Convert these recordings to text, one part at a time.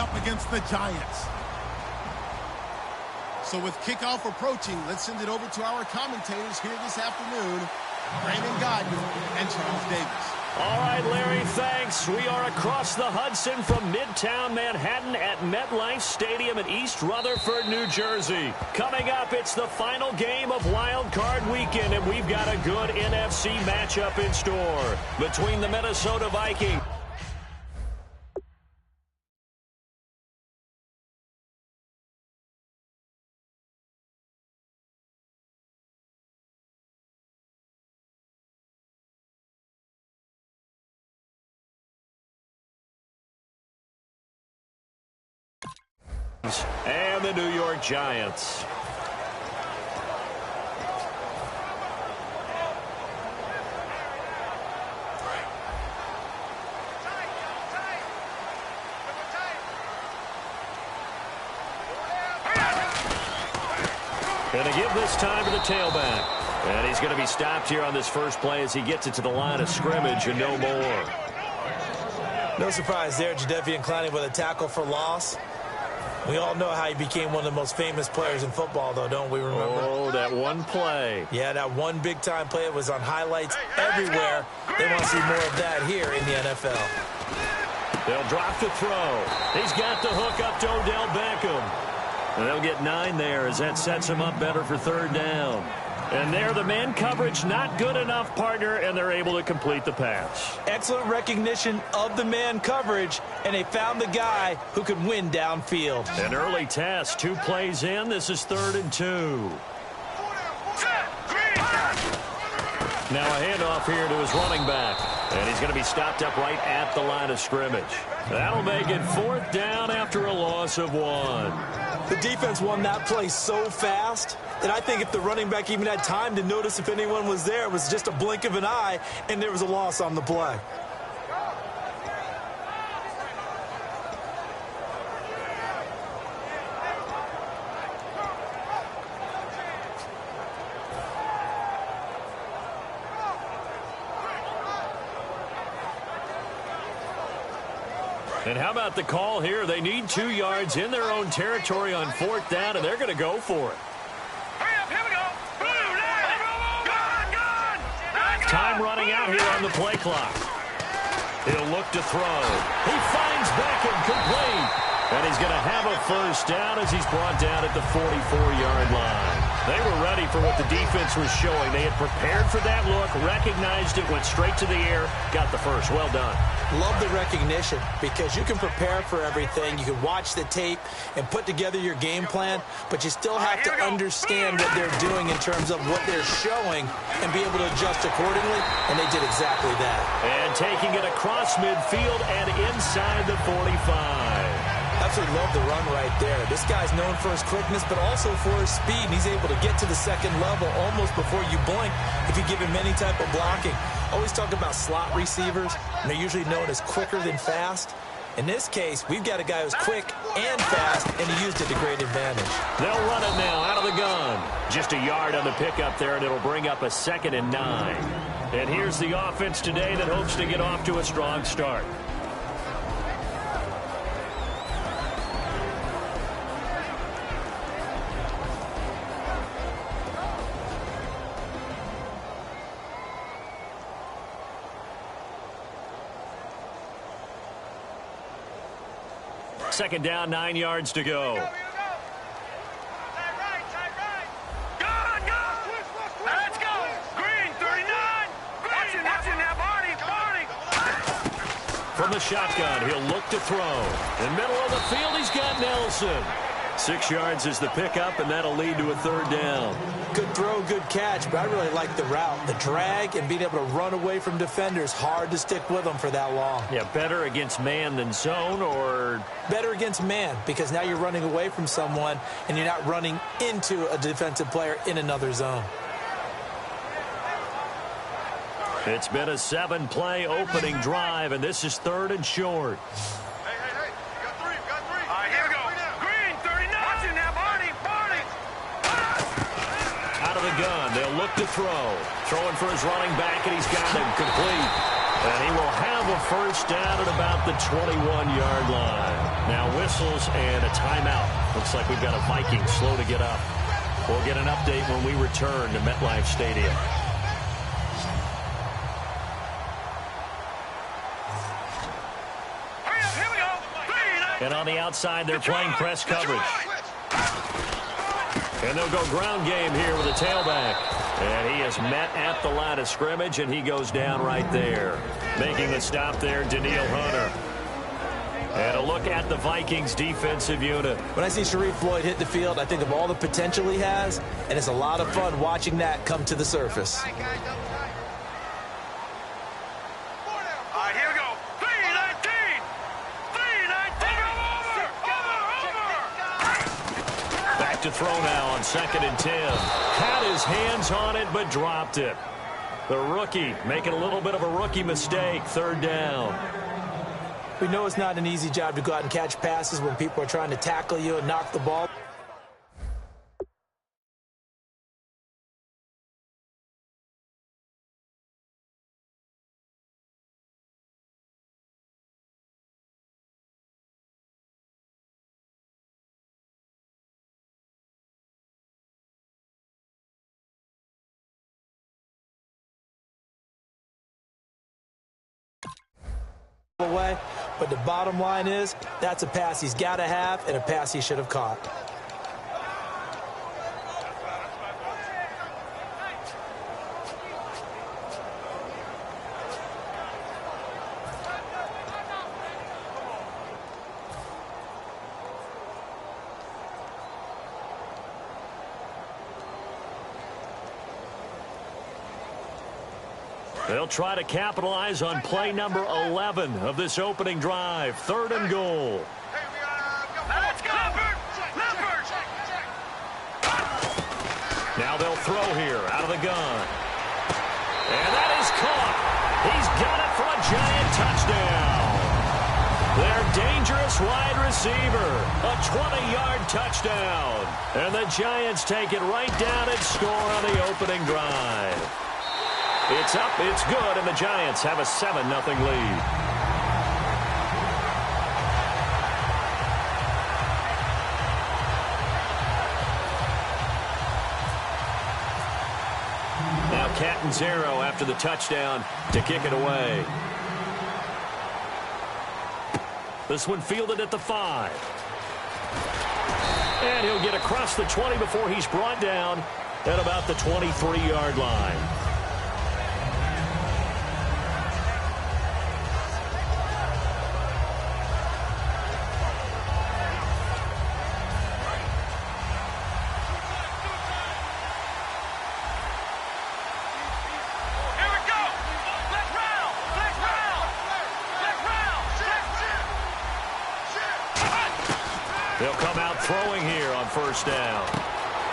up against the Giants. So with kickoff approaching, let's send it over to our commentators here this afternoon, Brandon Guyton and Charles Davis. All right, Larry, thanks. We are across the Hudson from Midtown Manhattan at MetLife Stadium in East Rutherford, New Jersey. Coming up, it's the final game of Wildcard Weekend, and we've got a good NFC matchup in store between the Minnesota Vikings and the New York Giants. Going to give this time to the tailback. And he's going to be stopped here on this first play as he gets it to the line of scrimmage and no more. No surprise there, Jadeveon Clowney with a tackle for loss. We all know how he became one of the most famous players in football, though, don't we remember? Oh, that one play. Yeah, that one big-time play. It was on highlights everywhere. They want to see more of that here in the NFL. They'll drop to throw. He's got the hook up to Odell Beckham. And they'll get 9 there as that sets him up better for third down. And there, the man coverage not good enough, partner, and they're able to complete the pass. Excellent recognition of the man coverage, and they found the guy who could win downfield. An early test, 2 plays in. This is 3rd and 2. Now a handoff here to his running back. And he's going to be stopped up right at the line of scrimmage. That'll make it 4th down after a loss of 1. The defense won that play so fast that I think if the running back even had time to notice if anyone was there, it was just a blink of an eye, and there was a loss on the play. And how about the call here? They need 2 yards in their own territory on 4th down, and they're going to go for it. Hurry up, here we go. Go. Time running out here on the play clock. He'll look to throw. He finds Beckham complete. And he's going to have a first down as he's brought down at the 44-yard line. They were ready for what the defense was showing. They had prepared for that look, recognized it, went straight to the air, got the first. Well done. Love the recognition because you can prepare for everything. You can watch the tape and put together your game plan, but you still have to understand what they're doing in terms of what they're showing and be able to adjust accordingly, and they did exactly that. And taking it across midfield and inside the 45. Absolutely love the run right there. This guy's known for his quickness, but also for his speed. And he's able to get to the second level almost before you blink if you give him any type of blocking. Always talk about slot receivers, and they're usually known as quicker than fast. In this case, we've got a guy who's quick and fast, and he used it to great advantage. They'll run it now out of the gun. Just a yard on the pickup there, and it'll bring up a 2nd and 9. And here's the offense today that hopes to get off to a strong start. Second down, 9 yards to go. Let's go. Green, 39. Watching that body. From the shotgun, he'll look to throw. In the middle of the field, he's got Nelson. 6 yards is the pickup, and that'll lead to a 3rd down. Good throw, good catch, but I really like the route. The drag and being able to run away from defenders, hard to stick with them for that long. Yeah, better against man than zone, or? Better against man, because now you're running away from someone, and you're not running into a defensive player in another zone. It's been a 7-play opening drive, and this is 3rd and short. Gun. They'll look to throw. Throwing for his running back, and he's got him complete. And he will have a first down at about the 21-yard line. Now whistles and a timeout. Looks like we've got a Viking slow to get up. We'll get an update when we return to MetLife Stadium. Here we go. And on the outside, they're playing press coverage. And they'll go ground game here with a tailback. And he is met at the line of scrimmage, and he goes down right there. Making the stop there, Daniil Hunter. And a look at the Vikings defensive unit. When I see Sharif Floyd hit the field, I think of all the potential he has, and it's a lot of fun watching that come to the surface. All right, here we go. 3-19. 3-19. Over. Back to throw now on 2nd and 10. Had his hands on it, but dropped it. The rookie making a little bit of a rookie mistake. 3rd down. We know it's not an easy job to go out and catch passes when people are trying to tackle you and knock the ball. Away, but the bottom line is that's a pass he's got to have and a pass he should have caught. They'll try to capitalize on play number 11 of this opening drive. 3rd and goal. Let's go. Now they'll throw here out of the gun. And that is caught. He's got it for a giant touchdown. Their dangerous wide receiver. A 20-yard touchdown. And the Giants take it right down and score on the opening drive. It's up, it's good, and the Giants have a 7-0 lead. Now Catanzaro after the touchdown to kick it away. This one fielded at the 5. And he'll get across the 20 before he's brought down at about the 23-yard line. They'll come out throwing here on 1st down.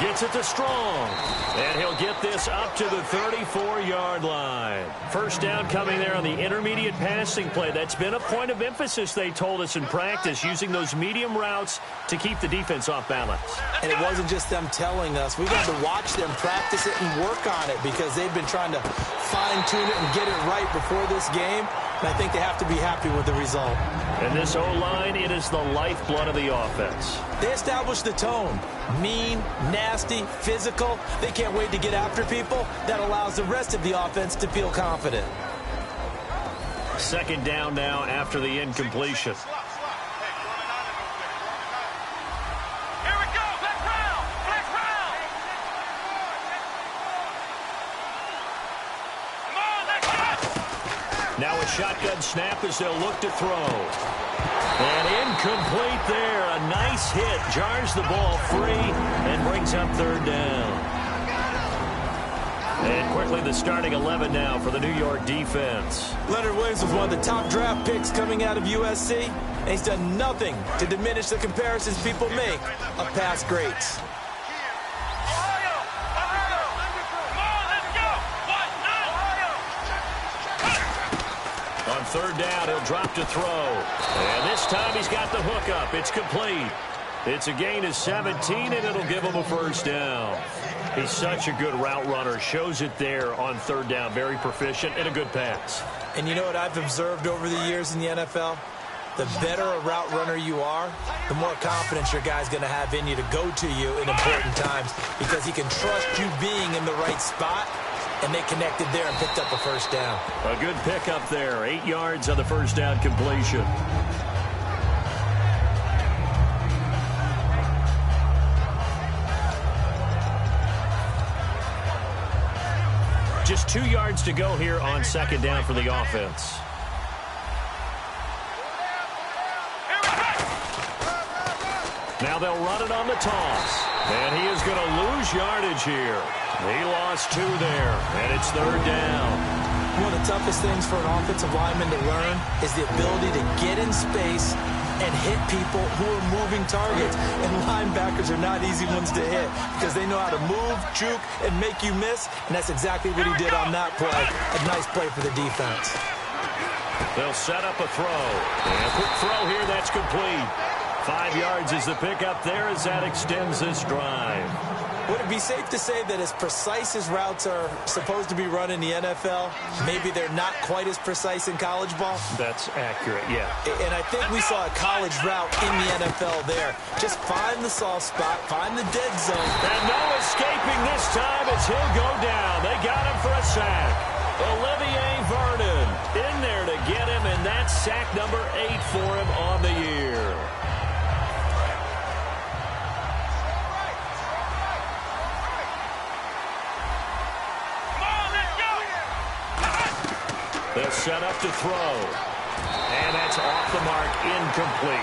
Gets it to Strong. And he'll get this up to the 34-yard line. 1st down coming there on the intermediate passing play. That's been a point of emphasis, they told us in practice, using those medium routes to keep the defense off balance. And it wasn't just them telling us. We got to watch them practice it and work on it because they've been trying to fine-tune it and get it right before this game. And I think they have to be happy with the result. And this O-line, it is the lifeblood of the offense. They established the tone. Mean, nasty, physical. They can't wait to get after people. That allows the rest of the offense to feel confident. 2nd down now after the incompletion. Here we go. Let's round. Let's round. Come on, let's go. Now a shotgun snap as they'll look to throw. And incomplete there. A nice hit. Jars the ball free and brings up 3rd down. And quickly the starting 11 now for the New York defense. Leonard Williams was one of the top draft picks coming out of USC. And he's done nothing to diminish the comparisons people make of past greats. On 3rd down, he'll drop to throw. And this time he's got the hook up. It's complete. It's a gain of 17, and it'll give him a 1st down. He's such a good route runner. Shows it there on 3rd down. Very proficient and a good pass. And you know what I've observed over the years in the NFL? the better a route runner you are, the more confidence your guy's going to have in you to go to you in important times because he can trust you being in the right spot, and they connected there and picked up a first down. A good pickup there. 8 yards on the first down completion. Just 2 yards to go here on second down for the offense. Now they'll run it on the toss. And he is going to lose yardage here. He lost 2 there, and it's third down. One of the toughest things for an offensive lineman to learn is the ability to get in space and hit people who are moving targets. And linebackers are not easy ones to hit because they know how to move, juke, and make you miss. And that's exactly what he did on that play. A nice play for the defense. They'll set up a throw. And a quick throw here, that's complete. 5 yards is the pickup there as that extends this drive. Would it be safe to say that as precise as routes are supposed to be run in the NFL, maybe they're not quite as precise in college ball? That's accurate, yeah. And I think we saw a college route in the NFL there. Just find the soft spot, find the dead zone. And no escaping this time as he'll go down. They got him for a sack. Olivier Vernon in there to get him, and that's sack number 8 for him on the year. They'll set up to throw. And that's off the mark, incomplete.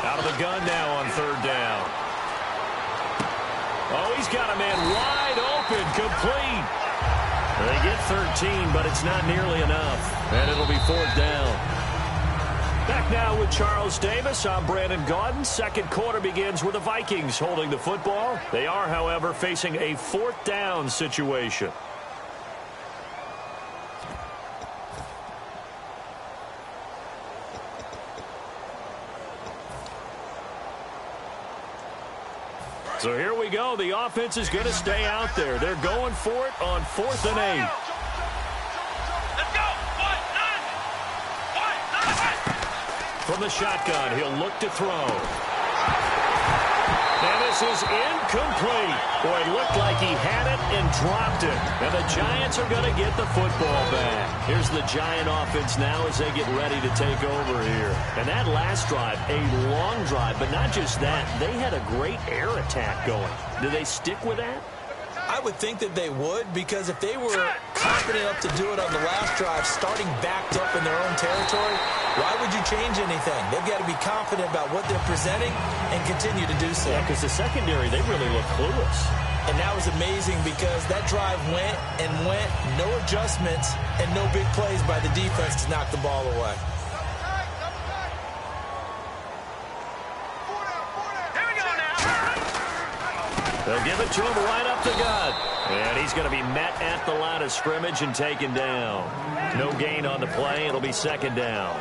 Out of the gun now on third down. Oh, he's got a man wide open, complete. They get 13, but it's not nearly enough. And it'll be fourth down. Back now with Charles Davis. I'm Brandon Gaudin. Second quarter begins with the Vikings holding the football. They are, however, facing a fourth down situation. So here we go. The offense is going to stay out there. They're going for it on 4th and 8. Let's go. From the shotgun, he'll look to throw. And this is incomplete. Boy, it looked like he had it and dropped it. And the Giants are going to get the football back. Here's the Giant offense now as they get ready to take over here. And that last drive, a long drive, but not just that. They had a great air attack going. Do they stick with that? I would think that they would, because if they were confident enough to do it on the last drive, starting backed up in their own territory, why would you change anything? They've got to be confident about what they're presenting and continue to do so. Yeah, because the secondary, they really look clueless. And that was amazing because that drive went and went, no adjustments, and no big plays by the defense to knock the ball away. They'll give it to him right up the gut. And he's going to be met at the line of scrimmage and taken down. No gain on the play. It'll be second down.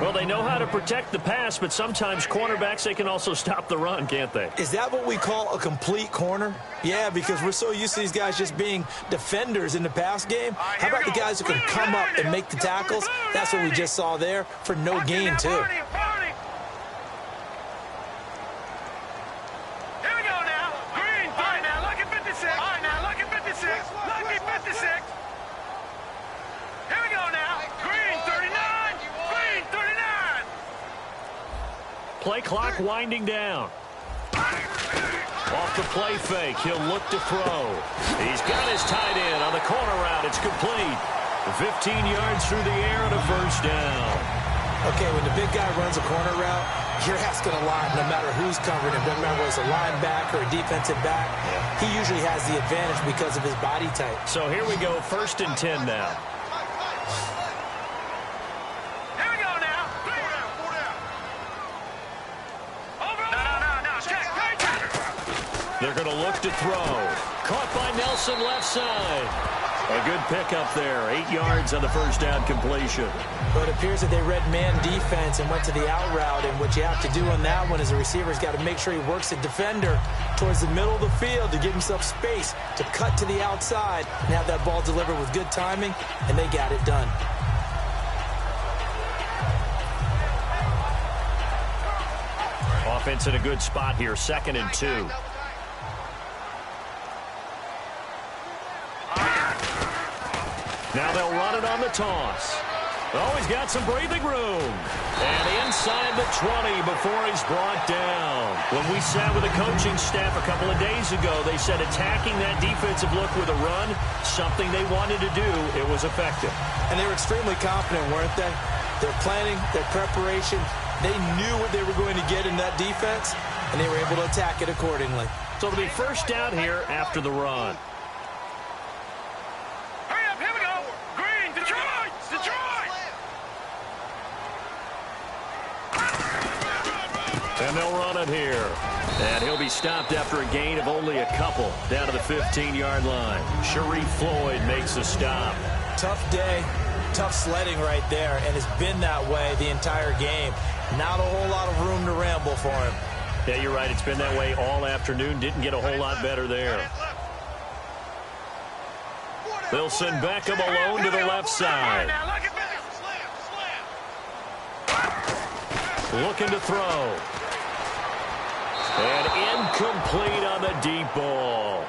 Well, they know how to protect the pass, but sometimes cornerbacks, they can also stop the run, can't they? Is that what we call a complete corner? Yeah, because we're so used to these guys just being defenders in the pass game. How about the guys who can come up and make the tackles? That's what we just saw there for no gain, too. Play clock winding down. Off the play fake, he'll look to throw. He's got his tight end on the corner route. It's complete. 15 yards through the air and a first down. Okay, when the big guy runs a corner route, you're asking a lot no matter who's covering him. Doesn't matter whether it's a linebacker or a defensive back. He usually has the advantage because of his body type. So here we go, 1st and 10 now. They're going to look to throw. Caught by Nelson left side. A good pickup there. 8 yards on the first down completion. But it appears that they read man defense and went to the out route. And what you have to do on that one is a receiver's got to make sure he works the defender towards the middle of the field to give himself space to cut to the outside and have that ball delivered with good timing, and they got it done. Offense in a good spot here, 2nd and 2. Now they'll run it on the toss. Oh, he's got some breathing room. And inside the 20 before he's brought down. When we sat with the coaching staff a couple of days ago, they said attacking that defensive look with a run, something they wanted to do, it was effective. And they were extremely confident, weren't they? Their planning, their preparation, they knew what they were going to get in that defense, and they were able to attack it accordingly. So it'll be first down here after the run. Hurry up, here we go. Green, Detroit, Detroit. And they'll run it here. And he'll be stopped after a gain of only a couple down to the 15-yard line. Sharif Floyd makes the stop. Tough day, tough sledding right there, and it's been that way the entire game. Not a whole lot of room to ramble for him. Yeah, you're right. It's been that way all afternoon. Didn't get a whole lot better there. They'll send Beckham alone to the left side. Looking to throw. And incomplete on the deep ball.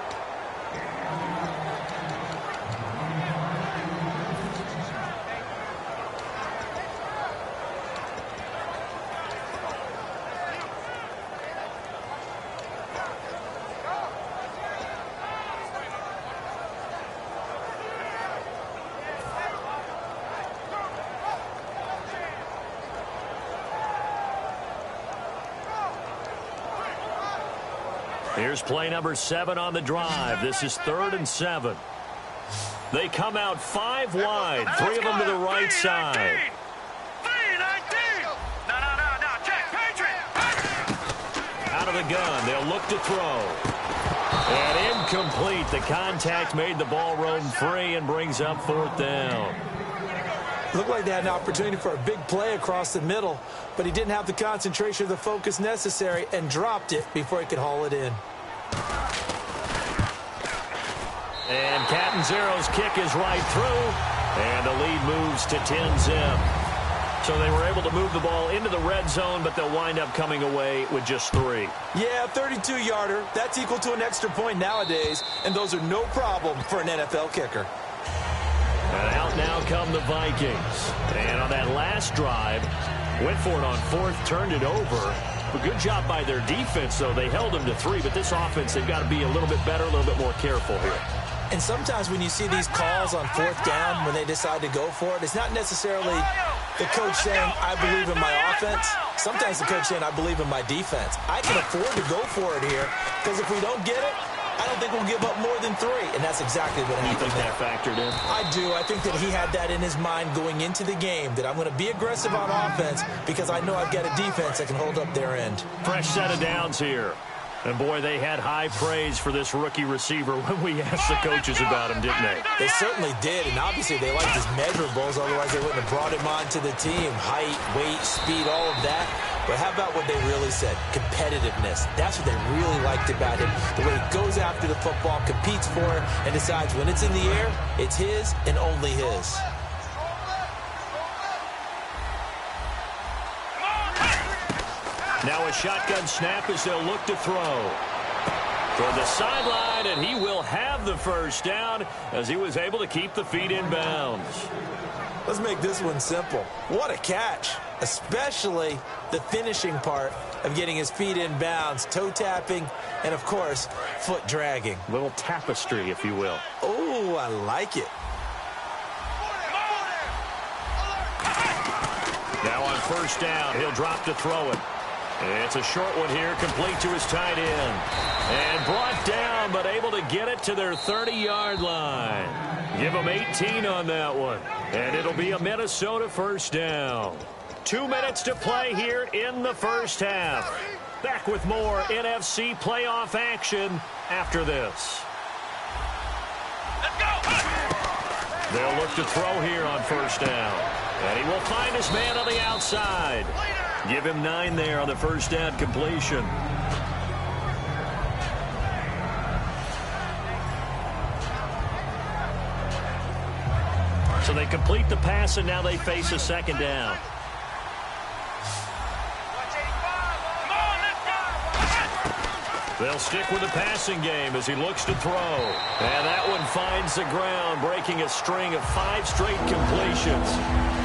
Here's play number 7 on the drive. This is 3rd and 7. They come out 5 wide, 3 of them to the right side. Out of the gun, they'll look to throw. And incomplete. The contact made the ball roam free and brings up 4th down. Looked like they had an opportunity for a big play across the middle, but he didn't have the concentration or the focus necessary and dropped it before he could haul it in. And Catanzaro's kick is right through, and the lead moves to 10-zip. So they were able to move the ball into the red zone, but they'll wind up coming away with just 3. Yeah, 32-yarder. That's equal to an extra point nowadays, and those are no problem for an NFL kicker. And out now come the Vikings. And on that last drive, went for it on 4th, turned it over. A good job by their defense, though. They held them to 3, but this offense, they've got to be a little bit better, a little bit more careful here. And sometimes when you see these calls on 4th down, when they decide to go for it, it's not necessarily the coach saying, I believe in my offense. Sometimes the coach saying, I believe in my defense. I can afford to go for it here, because if we don't get it, I don't think we'll give up more than 3, and that's exactly what happened. You think that factored in? I do. I think that he had that in his mind going into the game, that I'm going to be aggressive on offense because I know I've got a defense that can hold up their end. Fresh set of downs here. And, boy, they had high praise for this rookie receiver when we asked the coaches about him, didn't they? They certainly did, and obviously they liked his measurables, otherwise they wouldn't have brought him onto the team. Height, weight, speed, all of that. But how about what they really said? Competitiveness. That's what they really liked about him. The way he goes after the football, competes for it, and decides when it's in the air, it's his and only his. Now a shotgun snap as they'll look to throw. Toward the sideline, and he will have the first down as he was able to keep the feet in bounds. Let's make this one simple. What a catch, especially the finishing part of getting his feet in bounds, toe tapping, and, of course, foot dragging. A little tapestry, if you will. Oh, I like it. Now on first down, he'll drop to throw it. It's a short one here, complete to his tight end. And brought down, but able to get it to their 30-yard line. Give them 18 on that one. And it'll be a Minnesota first down. 2 minutes to play here in the first half. Back with more NFC playoff action after this. Let's go. They'll look to throw here on first down. And he will find his man on the outside. Give him 9 there on the first down completion. So they complete the pass, and now they face a second down. They'll stick with the passing game as he looks to throw. And that one finds the ground, breaking a string of 5 straight completions.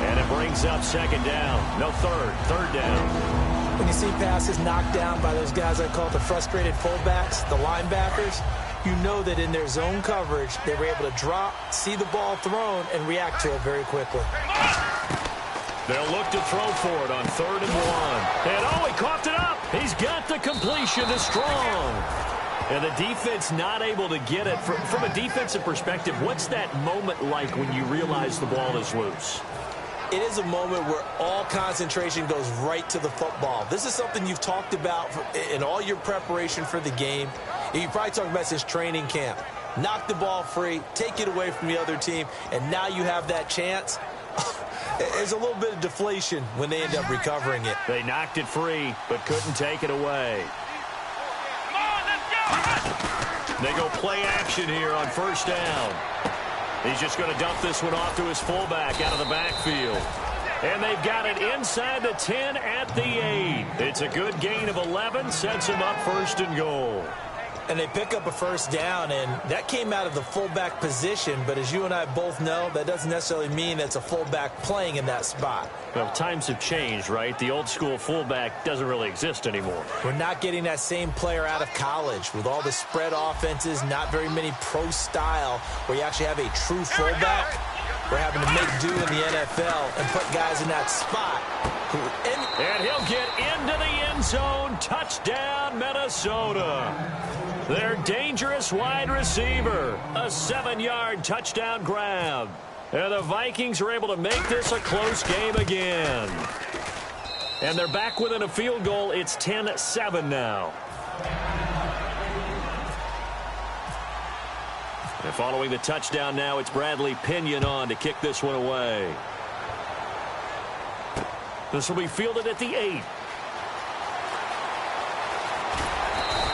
And it brings up second down. No, third down. When you see passes knocked down by those guys I call the frustrated fullbacks, the linebackers, you know that in their zone coverage, they were able to drop, see the ball thrown, and react to it very quickly. They'll look to throw for it on 3rd and 1. And oh, he coughed it up. He's got the completion to Strong. And the defense not able to get it. From a defensive perspective, what's that moment like when you realize the ball is loose? It is a moment where all concentration goes right to the football. This is something you've talked about in all your preparation for the game. You probably talked about since training camp. Knock the ball free, take it away from the other team, and now you have that chance. There's a little bit of deflation when they end up recovering it. They knocked it free, but couldn't take it away. Come on, let's go. They go play action here on first down. He's just going to dump this one off to his fullback out of the backfield. And they've got it inside the 10 at the 8. It's a good gain of 11, sets him up 1st and goal. And they pick up a first down, and that came out of the fullback position. But as you and I both know, that doesn't necessarily mean it's a fullback playing in that spot. Well, times have changed, right? The old school fullback doesn't really exist anymore. We're not getting that same player out of college with all the spread offenses, not very many pro style where you actually have a true fullback. We're having to make do in the NFL and put guys in that spot. And he'll get into the end zone. Touchdown, Minnesota. Their dangerous wide receiver. A 7-yard touchdown grab. And the Vikings are able to make this a close game again. And they're back within a field goal. It's 10-7 now. And following the touchdown now, it's Bradley Pinion on to kick this one away. This will be fielded at the 8.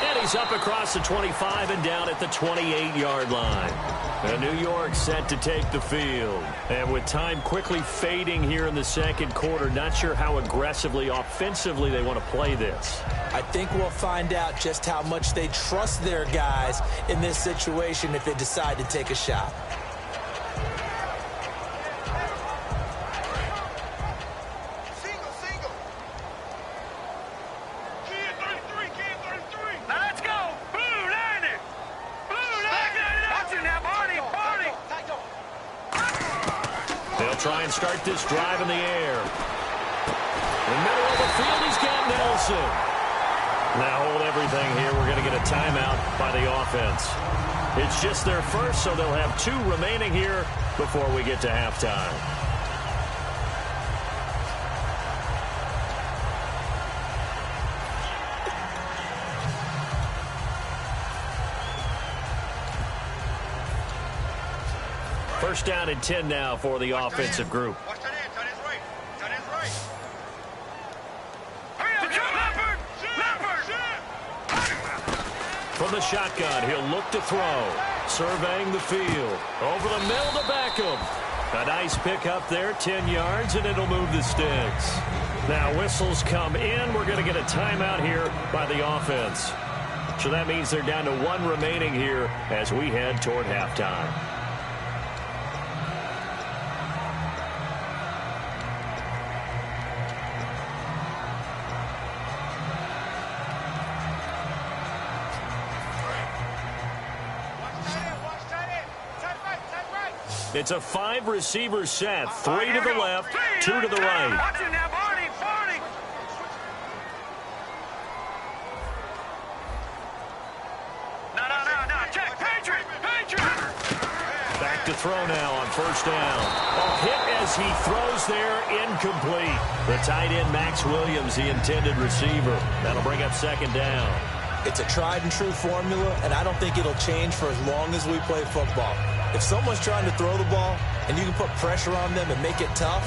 And he's up across the 25 and down at the 28-yard line. And New York set to take the field. And with time quickly fading here in the second quarter, not sure how aggressively, offensively they want to play this. I think we'll find out just how much they trust their guys in this situation if they decide to take a shot. Try and start this drive in the air. In the middle of the field, he's got Nelson. Now hold everything here. We're going to get a timeout by the offense. It's just their first, so they'll have 2 remaining here before we get to halftime. First down and 10 now for the offensive group. Watch that end. Tight end's right. Tight end's right. From the shotgun, he'll look to throw. Surveying the field. Over the middle to Beckham. A nice pickup there, 10 yards, and it'll move the sticks. Now whistles come in. We're going to get a timeout here by the offense. So that means they're down to 1 remaining here as we head toward halftime. It's a 5-receiver set. 3 to the left, 2 to the right. Watch it now, Barney. No. Check. Patriot. Back to throw now on first down. Hit as he throws there, incomplete. The tight end, Max Williams, the intended receiver. That'll bring up second down. It's a tried-and-true formula, and I don't think it'll change for as long as we play football. If someone's trying to throw the ball and you can put pressure on them and make it tough,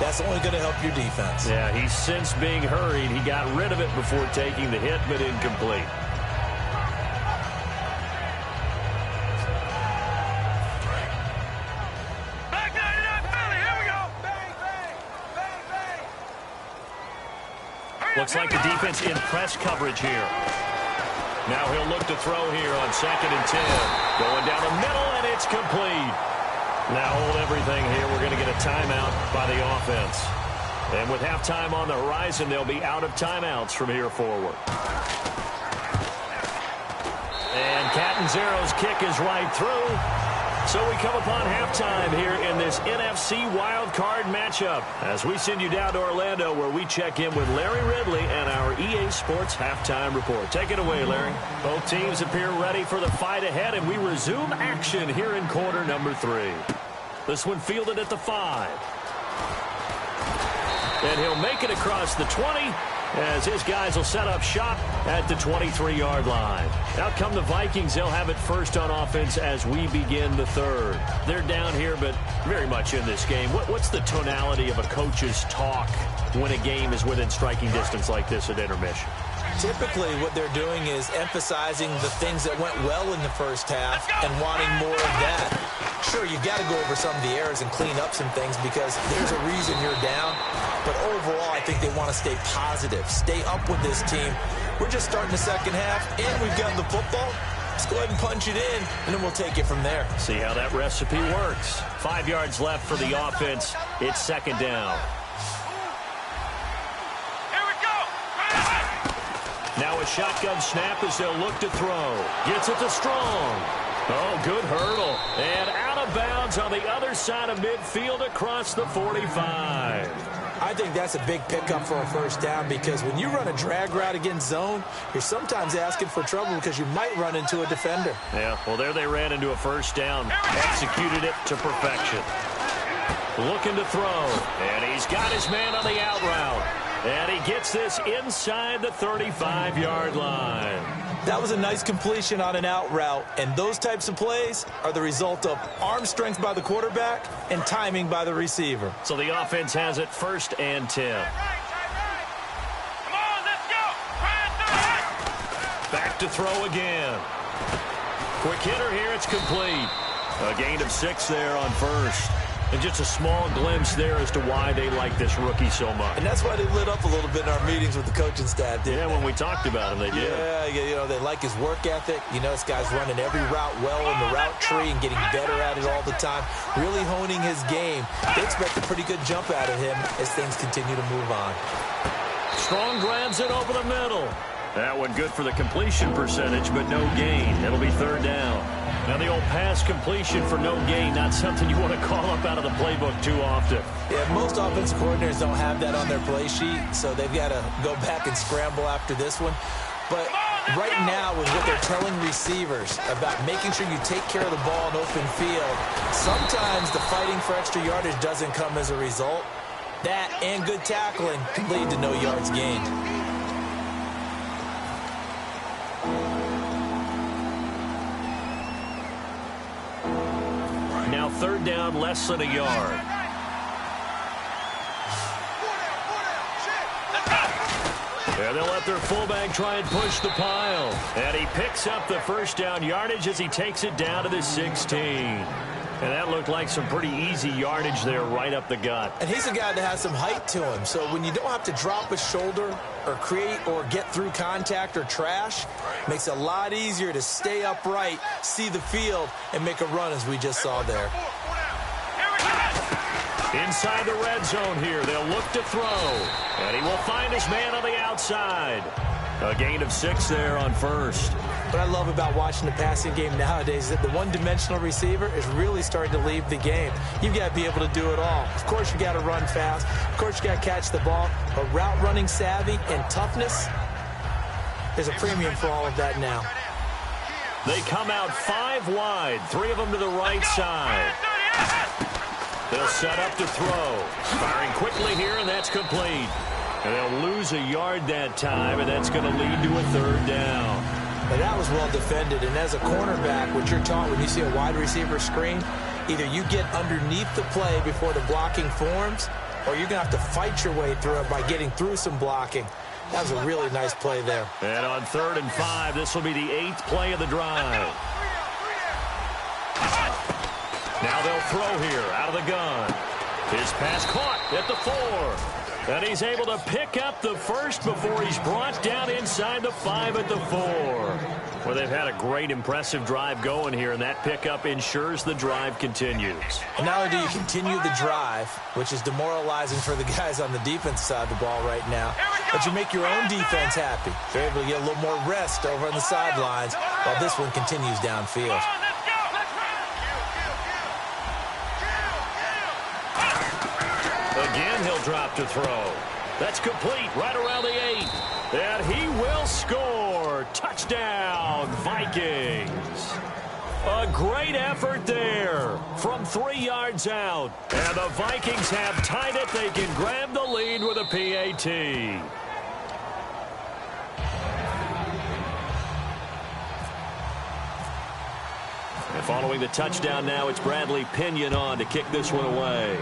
that's only going to help your defense. Yeah, he's since being hurried. He got rid of it before taking the hit, but incomplete. Looks like the defense in press coverage here. Now he'll look to throw here on 2nd and 10. Going down the middle, and it's complete. Now hold everything here. We're going to get a timeout by the offense. And with halftime on the horizon, they'll be out of timeouts from here forward. And Catanzaro's kick is right through. So we come upon halftime here in this NFC Wildcard matchup as we send you down to Orlando where we check in with Larry Ridley and our EA Sports Halftime Report. Take it away, Larry. Both teams appear ready for the fight ahead, and we resume action here in quarter number 3. This one fielded at the 5. And he'll make it across the 20 as his guys will set up shop at the 23-yard line. Out come the Vikings. They'll have it first on offense as we begin the third. They're down here, but very much in this game. What's the tonality of a coach's talk when a game is within striking distance like this at intermission? Typically, what they're doing is emphasizing the things that went well in the first half and wanting more of that. Sure, you've got to go over some of the errors and clean up some things because there's a reason you're down. But overall, I think they want to stay positive, stay up with this team. We're just starting the second half, and we've got the football. Let's go ahead and punch it in, and then we'll take it from there. See how that recipe works. 5 yards left for the offense. It's second down. Now a shotgun snap as they'll look to throw. Gets it to Strong. Oh, good hurdle. And out of bounds on the other side of midfield across the 45. I think that's a big pickup for a first down because when you run a drag route against zone, you're sometimes asking for trouble because you might run into a defender. Yeah, well, there they ran into a first down. Executed it to perfection. Looking to throw. And he's got his man on the out route. And he gets this inside the 35-yard line. That was a nice completion on an out route, and those types of plays are the result of arm strength by the quarterback and timing by the receiver. So the offense has it 1st and 10. Come on, let's go. Back to throw again. Quick hitter here, it's complete. A gain of 6 there on first. And just a small glimpse there as to why they like this rookie so much. And that's why they lit up a little bit in our meetings with the coaching staff, didn't they? When we talked about him, they did. Yeah, you know, they like his work ethic. You know, this guy's running every route well in the route tree and getting better at it all the time, really honing his game. They expect a pretty good jump out of him as things continue to move on. Strong grabs it over the middle. That one good for the completion percentage, but no gain. It'll be 3rd down. Now the old pass completion for no gain, not something you want to call up out of the playbook too often. Yeah, most offensive coordinators don't have that on their play sheet, so they've got to go back and scramble after this one. But right now, with what they're telling receivers about making sure you take care of the ball in open field, sometimes the fighting for extra yardage doesn't come as a result. That and good tackling can lead to no yards gained. Now 3rd down, less than a yard. And they'll let their fullback try and push the pile. And he picks up the first down yardage as he takes it down to the 16. And that looked like some pretty easy yardage there right up the gut. And he's a guy that has some height to him. So when you don't have to drop a shoulder or create or get through contact or trash, it makes it a lot easier to stay upright, see the field, and make a run as we just saw there. Inside the red zone here, they'll look to throw. And he will find his man on the outside. A gain of 6 there on first. What I love about watching the passing game nowadays is that the one-dimensional receiver is really starting to leave the game. You've got to be able to do it all. Of course, you got to run fast. Of course, you got to catch the ball. But route running savvy and toughness, there's a premium for all of that now. They come out 5 wide, 3 of them to the right side. They'll set up to throw. Firing quickly here, and that's complete. And they'll lose a yard that time, and that's going to lead to a third down. But that was well defended, and as a cornerback, what you're taught when you see a wide receiver screen, either you get underneath the play before the blocking forms, or you're going to have to fight your way through it by getting through some blocking. That was a really nice play there. And on 3rd and 5, this will be the 8th play of the drive. Now they'll throw here out of the gun. His pass caught at the 4. And he's able to pick up the first before he's brought down inside the 5 at the 4. Well, they've had a great, impressive drive going here, and that pickup ensures the drive continues. And not only do you continue the drive, which is demoralizing for the guys on the defense side of the ball right now, but you make your own defense happy. They're able to get a little more rest over on the sidelines while this one continues downfield. Again, he'll drop to throw. That's complete right around the 8. And he will score. Touchdown, Vikings. A great effort there from 3 yards out. And the Vikings have tied it. They can grab the lead with a PAT. And following the touchdown now, it's Bradley Pinion on to kick this one away.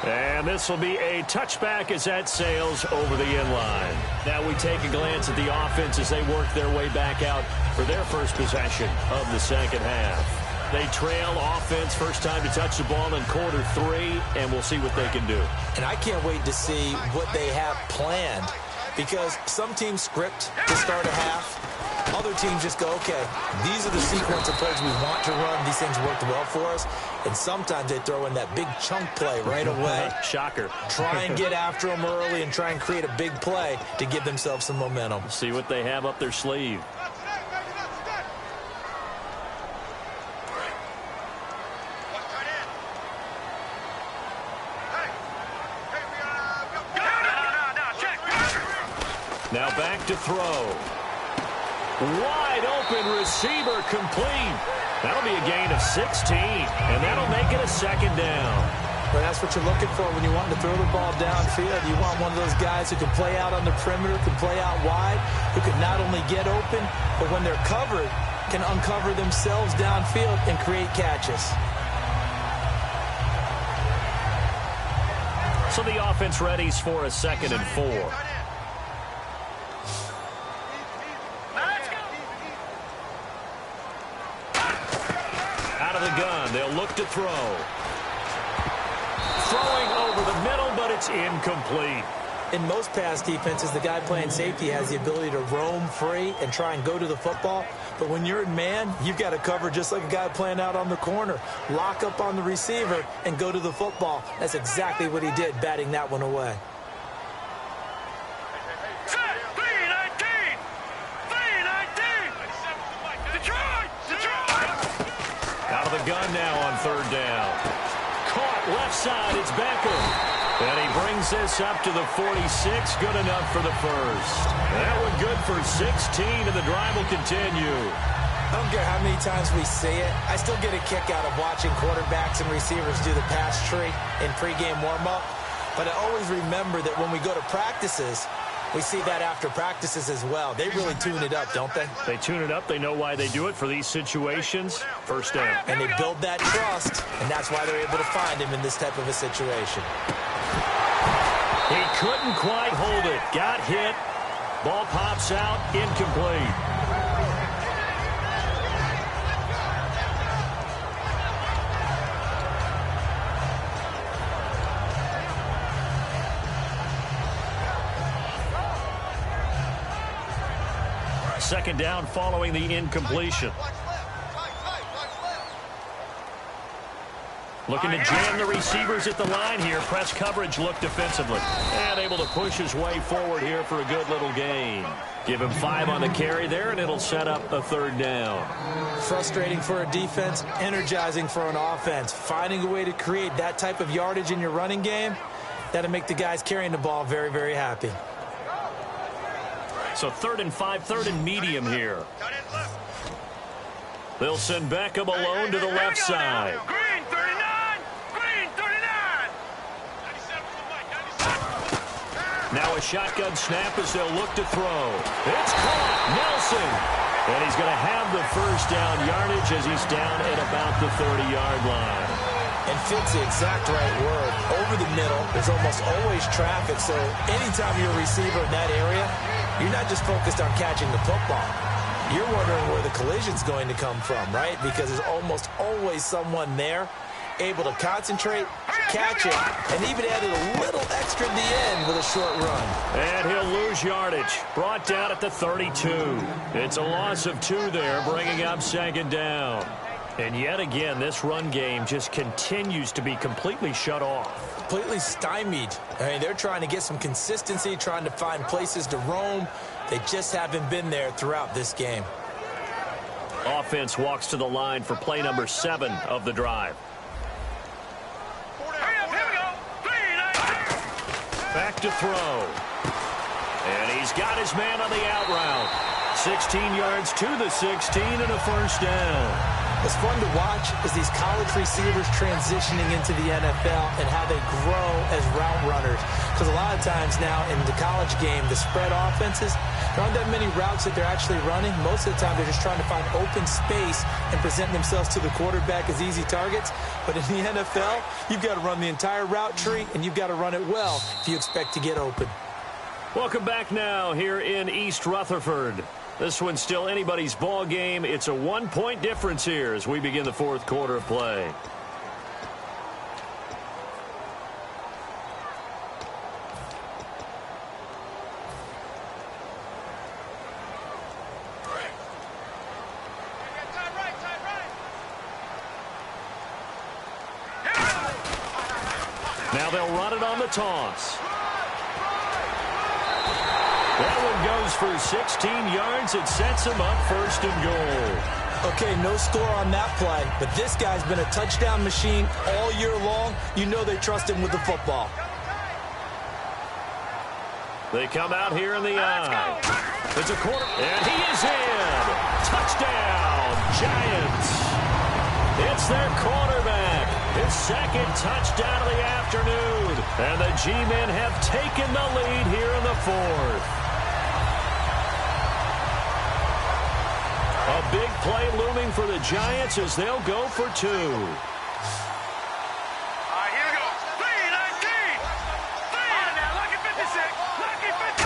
And this will be a touchback as that sails over the end line. Now we take a glance at the offense as they work their way back out for their first possession of the second half. They trail offense, first time to touch the ball in quarter 3, and we'll see what they can do. And I can't wait to see what they have planned, because some teams script to start a half. Other teams just go, okay, these are the sequence of plays we want to run. These things worked well for us. And sometimes they throw in that big chunk play right away. Shocker. Try and get after them early and try and create a big play to give themselves some momentum. See what they have up their sleeve. Now back to throw. Wide open receiver complete. That'll be a gain of 16, and that'll make it a second down. But that's what you're looking for when you want to throw the ball downfield. You want one of those guys who can play out on the perimeter, can play out wide, who can not only get open, but when they're covered, can uncover themselves downfield and create catches. So the offense readies for a 2nd and 4. Gun. They'll look to throw. Throwing over the middle, but it's incomplete. In most pass defenses, the guy playing safety has the ability to roam free and try and go to the football. But when you're in man, you've got to cover just like a guy playing out on the corner. Lock up on the receiver and go to the football. That's exactly what he did, batting that one away. Gun now on 3rd down. Caught left side. It's Beckham. And he brings this up to the 46. Good enough for the first. That one good for 16, and the drive will continue. I don't care how many times we see it. I still get a kick out of watching quarterbacks and receivers do the pass tree in pregame warm-up. But I always remember that when we go to practices, we see that after practices as well. They really tune it up, don't they? They tune it up. They know why they do it for these situations. First down. And they build that trust, and that's why they're able to find him in this type of a situation. He couldn't quite hold it. Got hit. Ball pops out. Incomplete. Second down following the incompletion. Looking to jam the receivers at the line here. Press coverage look defensively. And able to push his way forward here for a good little gain. Give him 5 on the carry there, and it'll set up a 3rd down. Frustrating for a defense, energizing for an offense. Finding a way to create that type of yardage in your running game, that'll make the guys carrying the ball very, very happy. So 3rd and 5, 3rd and medium here. They'll send Beckham alone to the left side. Green 39. Green 39. Now a shotgun snap as they'll look to throw. It's caught. Nelson. And he's going to have the first down yardage as he's down at about the 30-yard line. And fits the exact right word. Over the middle, there's almost always traffic. So anytime you're a receiver in that area, you're not just focused on catching the football. You're wondering where the collision's going to come from, right? Because there's almost always someone there able to concentrate, catch it, and even added a little extra at the end with a short run. And he'll lose yardage. Brought down at the 32. It's a loss of 2 there, bringing up second down. And yet again, this run game just continues to be completely shut off. Completely stymied. I mean, they're trying to get some consistency, trying to find places to roam. They just haven't been there throughout this game. Offense walks to the line for play number 7 of the drive. Back to throw. And he's got his man on the out route. 16 yards to the 16 and a first down. What's fun to watch is these college receivers transitioning into the NFL and how they grow as route runners. Because a lot of times now in the college game, the spread offenses, there aren't that many routes that they're actually running. Most of the time, they're just trying to find open space and present themselves to the quarterback as easy targets. But in the NFL, you've got to run the entire route tree, and you've got to run it well if you expect to get open. Welcome back now here in East Rutherford. This one's still anybody's ball game. It's a 1-point difference here as we begin the fourth quarter of play. Now they'll run it on the toss. That one goes for 16 yards. It sets him up first and goal. Okay, no score on that play, but this guy's been a touchdown machine all year long. You know they trust him with the football. They come out here in the eye. It's a quarter, and he is in. Touchdown, Giants. It's their quarterback. His second touchdown of the afternoon. And the G-men have taken the lead here in the fourth. A big play looming for the Giants as they'll go for 2. Here we go. 3-19. Now, lucky 56. Lucky 56.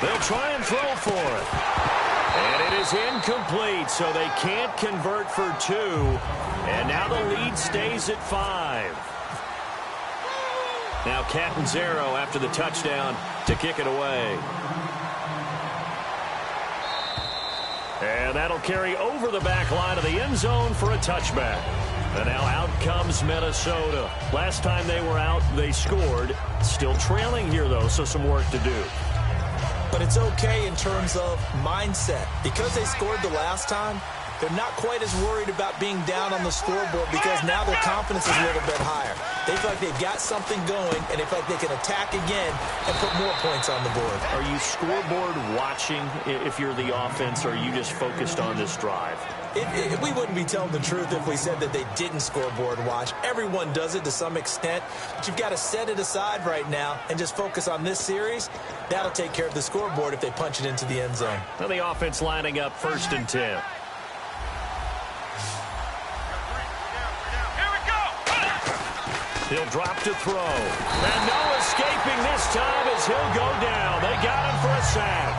They'll try and throw for it. And it is incomplete, so they can't convert for 2. And now the lead stays at 5. Now Catanzaro after the touchdown to kick it away. And that'll carry over the back line of the end zone for a touchback. And now out comes Minnesota. Last time they were out, they scored. Still trailing here, though, so some work to do. But it's okay in terms of mindset. Because they scored the last time, they're not quite as worried about being down on the scoreboard because now their confidence is a little bit higher. They feel like they've got something going, and they feel like they can attack again and put more points on the board. Are you scoreboard watching if you're the offense, or are you just focused on this drive? We wouldn't be telling the truth if we said that they didn't scoreboard watch. Everyone does it to some extent, but you've got to set it aside right now and just focus on this series. That'll take care of the scoreboard if they punch it into the end zone. Now the offense lining up 1st and 10. He'll drop to throw. And no escaping this time as he'll go down. They got him for a sack.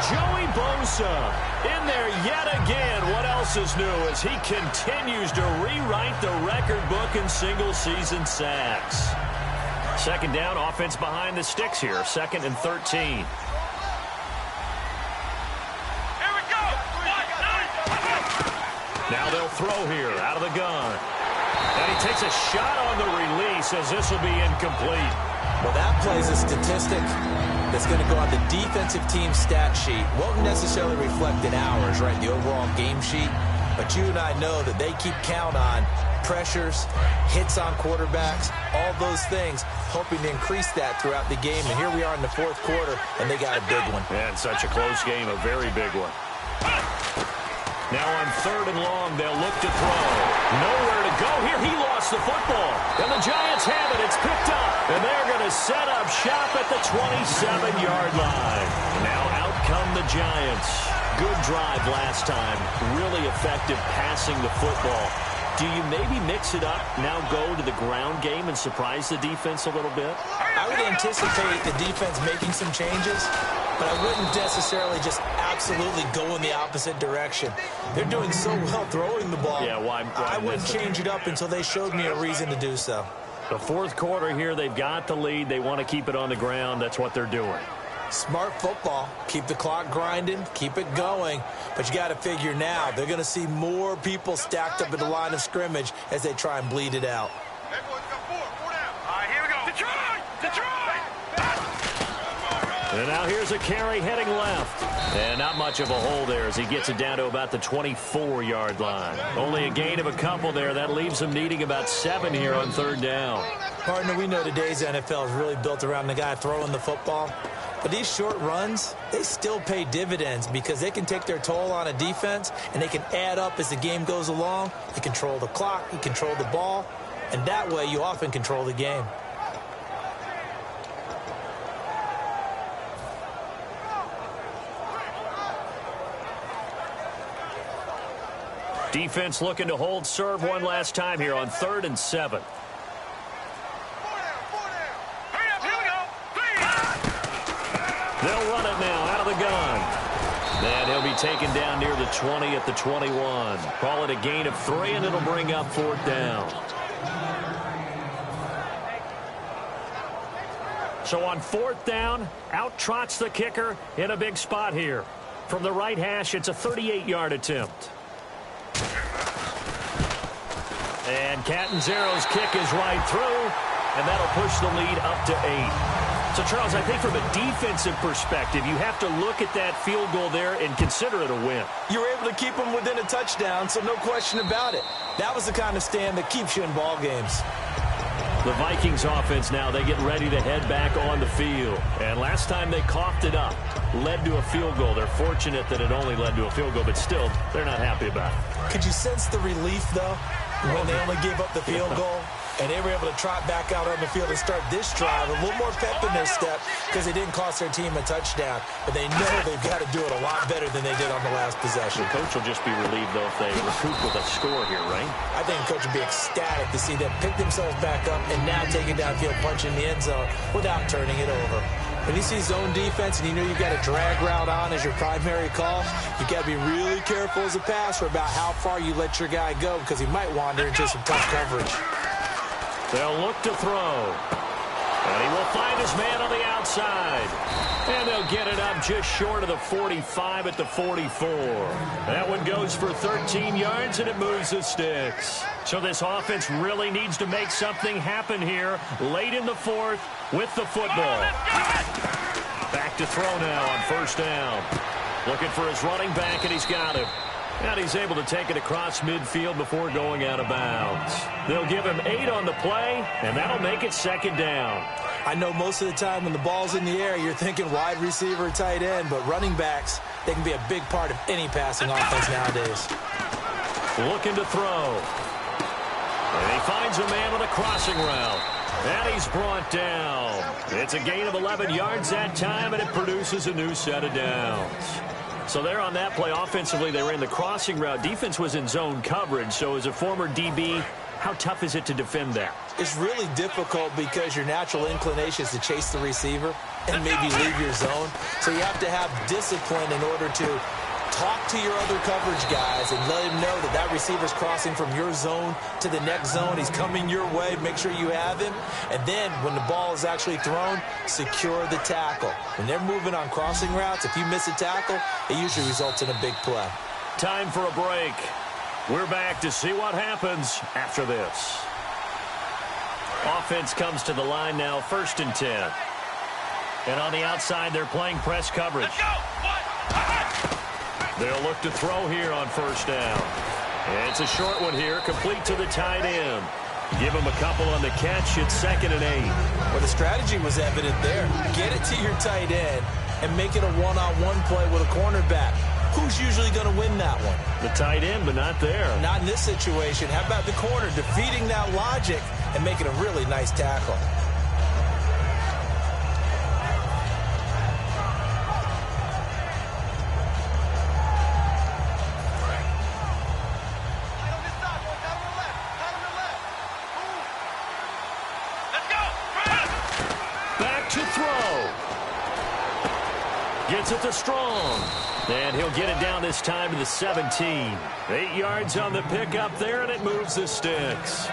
Joey Bosa in there yet again. What else is new as he continues to rewrite the record book in single-season sacks. Second down, offense behind the sticks here. 2nd and 13. Here we go. Now they'll throw here out of the gun. And he takes a shot on the release as this will be incomplete. Well, that plays a statistic that's going to go on the defensive team stat sheet. Won't necessarily reflect in ours, right, the overall game sheet. But you and I know that they keep count on pressures, hits on quarterbacks, all those things, hoping to increase that throughout the game. And here we are in the fourth quarter, and they got a big one. And such a close game, a very big one. Now on 3rd and long, they'll look to throw. Nowhere to go here. He lost the football. And the Giants have it. It's picked up. And they're going to set up shop at the 27-yard line. Now out come the Giants. Good drive last time. Really effective passing the football. Do you maybe mix it up, now go to the ground game and surprise the defense a little bit? I would anticipate the defense making some changes, but I wouldn't necessarily just absolutely go in the opposite direction. They're doing so well throwing the ball. Yeah, why I wouldn't change it up until they showed me a reason to do so. The 4th quarter here, they've got the lead. They want to keep it on the ground. That's what they're doing. Smart football. Keep the clock grinding. Keep it going. But you got to figure now, they're going to see more people stacked up at the line of scrimmage as they try and bleed it out. Hey, boys, got four down. All right, here we go. Detroit! And now here's a carry heading left. And not much of a hole there as he gets it down to about the 24-yard line. Only a gain of a couple there. That leaves him needing about 7 here on 3rd down. Partner, we know today's NFL is really built around the guy throwing the football. But these short runs, they still pay dividends because they can take their toll on a defense and they can add up as the game goes along. You control the clock, you control the ball, and that way you often control the game. Defense looking to hold serve one last time here on 3rd and 7. They'll run it now out of the gun. And he'll be taken down near the 20 at the 21. Call it a gain of 3, and it'll bring up 4th down. So on 4th down, out trots the kicker in a big spot here. From the right hash, it's a 38-yard attempt. And Catanzaro's kick is right through, and that'll push the lead up to 8. So, Charles, I think from a defensive perspective, you have to look at that field goal there and consider it a win. You were able to keep them within a touchdown, so no question about it. That was the kind of stand that keeps you in ball games. The Vikings offense now, they get ready to head back on the field. And last time they coughed it up, led to a field goal. They're fortunate that it only led to a field goal, but still, they're not happy about it. Could you sense the relief, though, when they only gave up the field goal? And they were able to trot back out on the field and start this drive. A little more pep in their step because it didn't cost their team a touchdown. But they know they've got to do it a lot better than they did on the last possession. The coach will just be relieved, though, if they recoup with a score here, right? I think the coach would be ecstatic to see them pick themselves back up and now take it downfield, punch in the end zone without turning it over. When you see zone defense and you know you've got a drag route on as your primary call, you've got to be really careful as a passer about how far you let your guy go because he might wander into some tough coverage. They'll look to throw. And he will find his man on the outside. And they'll get it up just short of the 45 at the 44. That one goes for 13 yards, and it moves the sticks. So this offense really needs to make something happen here late in the 4th with the football. Back to throw now on 1st down. Looking for his running back, and he's got him. And he's able to take it across midfield before going out of bounds. They'll give him 8 on the play, and that'll make it 2nd down. I know most of the time when the ball's in the air, you're thinking wide receiver, tight end, but running backs, they can be a big part of any passing offense nowadays. Looking to throw. And he finds a man on a crossing route. And he's brought down. It's a gain of 11 yards that time, and it produces a new set of downs. So there on that play, offensively, they ran the crossing route. Defense was in zone coverage. So as a former DB, how tough is it to defend that? It's really difficult because your natural inclination is to chase the receiver and maybe leave your zone. So you have to have discipline in order to talk to your other coverage guys and let him know that that receiver's crossing from your zone to the next zone. He's coming your way. Make sure you have him. And then when the ball is actually thrown, secure the tackle. When they're moving on crossing routes, if you miss a tackle, it usually results in a big play. Time for a break. We're back to see what happens after this. Offense comes to the line now, 1st and 10. And on the outside, they're playing press coverage. Let's go. They'll look to throw here on 1st down. And it's a short one here, complete to the tight end. Give him a couple on the catch. It's 2nd and 8. Well, the strategy was evident there. Get it to your tight end and make it a one-on-one play with a cornerback. who's usually going to win that one? The tight end, but not there. Not in this situation. How about the corner defeating that logic and making a really nice tackle? To throw. Gets it to Strong. And he'll get it down this time to the 17. 8 yards on the pickup there, and it moves the sticks.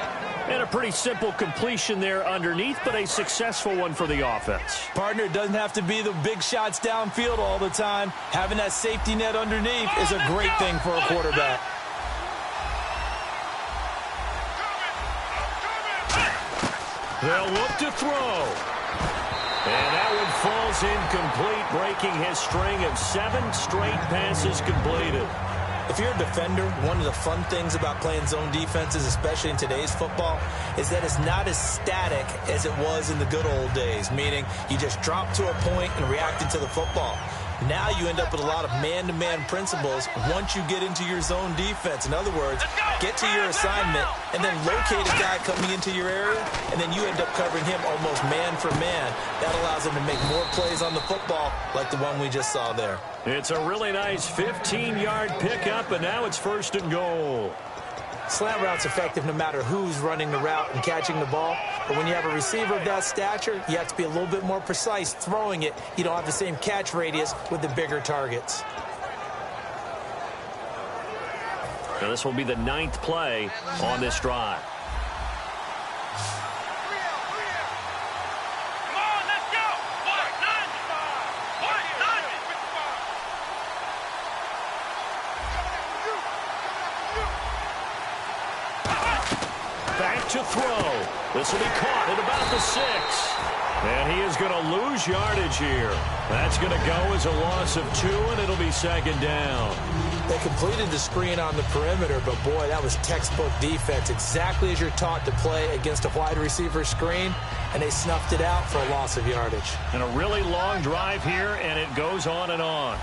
And a pretty simple completion there underneath, but a successful one for the offense. Partner, it doesn't have to be the big shots downfield all the time. Having that safety net underneath is a great thing for a quarterback. They'll look to throw. And that one falls incomplete, breaking his string of 7 straight passes completed. If you're a defender, one of the fun things about playing zone defenses, especially in today's football, is that it's not as static as it was in the good old days, meaning you just drop to a point and react into the football. Now you end up with a lot of man-to-man principles once you get into your zone defense. In other words, get to your assignment and then locate a guy coming into your area, and then you end up covering him almost man for man. That allows him to make more plays on the football like the one we just saw there. It's a really nice 15-yard pickup, and now it's 1st and goal. Slant route's effective no matter who's running the route and catching the ball. But when you have a receiver of that stature, you have to be a little bit more precise throwing it. You don't have the same catch radius with the bigger targets. Now this will be the 9th play on this drive. To throw. This will be caught at about the 6. And he is going to lose yardage here. That's going to go as a loss of 2, and it'll be 2nd down. They completed the screen on the perimeter, but boy, that was textbook defense. Exactly as you're taught to play against a wide receiver screen, and they snuffed it out for a loss of yardage. And a really long drive here, and it goes on and on.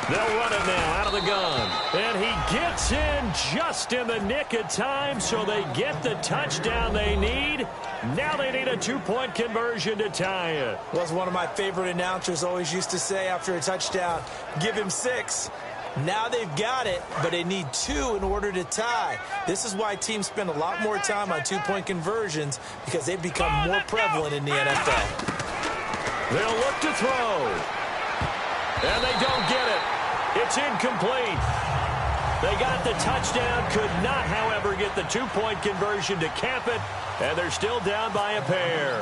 They'll run it now out of the gun. And he gets in just in the nick of time, so they get the touchdown they need. Now they need a 2-point conversion to tie it. Was one of my favorite announcers always used to say after a touchdown, give him 6. Now they've got it, but they need 2 in order to tie. This is why teams spend a lot more time on 2-point conversions, because they've become more prevalent in the NFL. They'll look to throw. And they don't get it. It's incomplete. They got the touchdown, could not, however, get the 2-point conversion to cap it, and they're still down by a pair.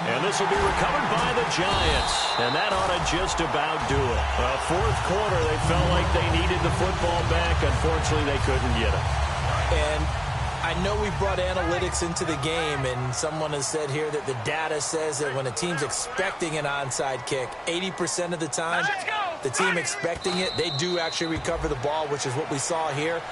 And this will be recovered by the Giants, and that ought to just about do it. 4th quarter, they felt like they needed the football back. Unfortunately, they couldn't get it. And I know we brought analytics into the game, and someone has said here that the data says that when a team's expecting an onside kick, 80% of the time, the team expecting it, they do actually recover the ball, which is what we saw here.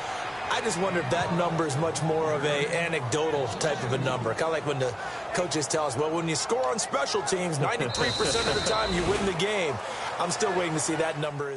I just wonder if that number is much more of a anecdotal type of a number. Kind of like when the coaches tell us, well, when you score on special teams, 93% of the time you win the game. I'm still waiting to see that number.